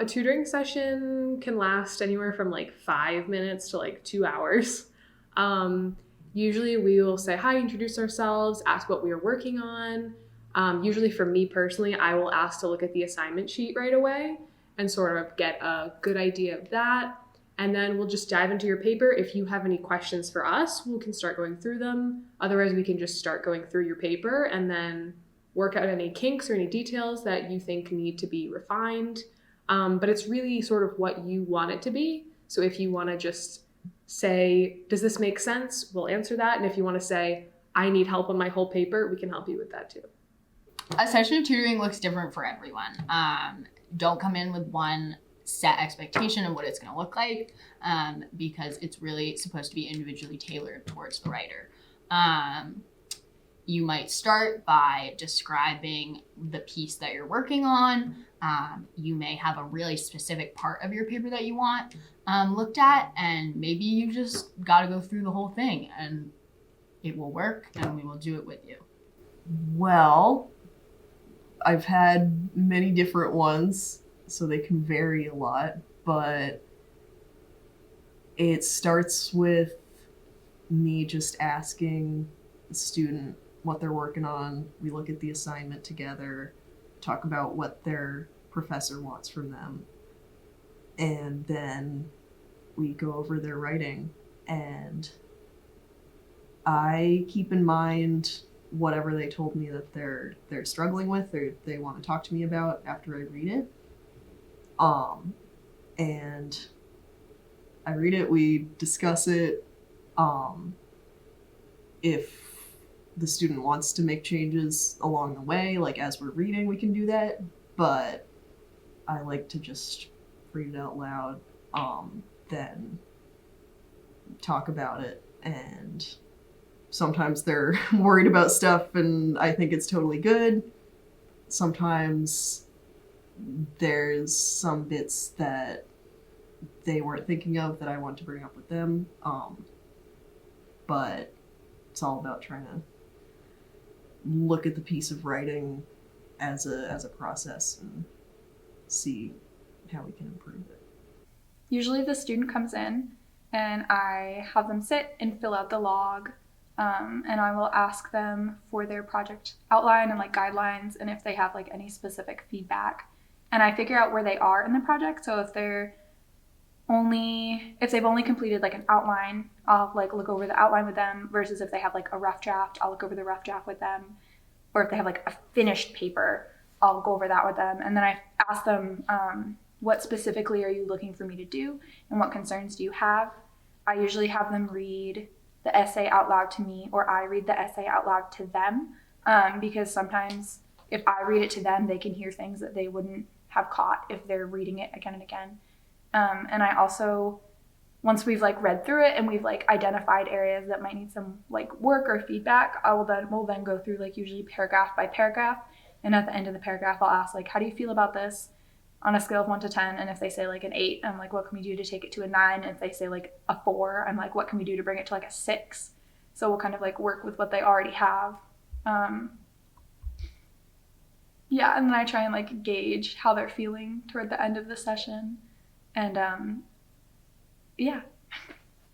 A tutoring session can last anywhere from like 5 minutes to like 2 hours. Usually we will say hi, introduce ourselves, ask what we are working on. Usually for me personally, I will ask to look at the assignment sheet right away and sort of get a good idea of that. And then we'll just dive into your paper. If you have any questions for us, we can start going through them. Otherwise, we can just start going through your paper and then work out any kinks or any details that you think need to be refined. But it's really sort of what you want it to be. So if you want to just say, does this make sense? We'll answer that. And if you want to say, I need help on my whole paper, we can help you with that too. A session of tutoring looks different for everyone. Don't come in with one set expectation of what it's going to look like, because it's really supposed to be individually tailored towards the writer. You might start by describing the piece that you're working on. You may have a really specific part of your paper that you want looked at, and maybe you just got to go through the whole thing, and it will work, and we will do it with you. Well, I've had many different ones, so they can vary a lot, but it starts with me just asking the student what they're working on. We look at the assignment together, talk about what their professor wants from them, and then we go over their writing, and I keep in mind whatever they told me that they're struggling with or they want to talk to me about after I read it. And I read it, we discuss it. If the student wants to make changes along the way, like as we're reading, we can do that. But I like to just read it out loud, then talk about it. And sometimes they're worried about stuff and I think it's totally good. Sometimes there's some bits that they weren't thinking of that I want to bring up with them. But it's all about trying to look at the piece of writing as a process and see how we can improve it. Usually the student comes in and I have them sit and fill out the log. And I will ask them for their project outline and like guidelines, and if they have like any specific feedback. And I figure out where they are in the project. So if they've only completed like an outline, I'll like look over the outline with them, versus if they have like a rough draft, I'll look over the rough draft with them. Or if they have like a finished paper, I'll go over that with them. And then I ask them, what specifically are you looking for me to do, and what concerns do you have? I usually have them read the essay out loud to me, or I read the essay out loud to them, because sometimes if I read it to them, they can hear things that they wouldn't have caught if they're reading it again and again. And I also, once we've like read through it and we've like identified areas that might need some like work or feedback, we'll then go through like usually paragraph by paragraph, and at the end of the paragraph I'll ask like, how do you feel about this on a scale of 1 to 10? And if they say like an 8, I'm like, what can we do to take it to a 9? And if they say like a 4, I'm like, what can we do to bring it to like a 6? So we'll kind of like work with what they already have. Yeah, and then I try and like gauge how they're feeling toward the end of the session. And yeah,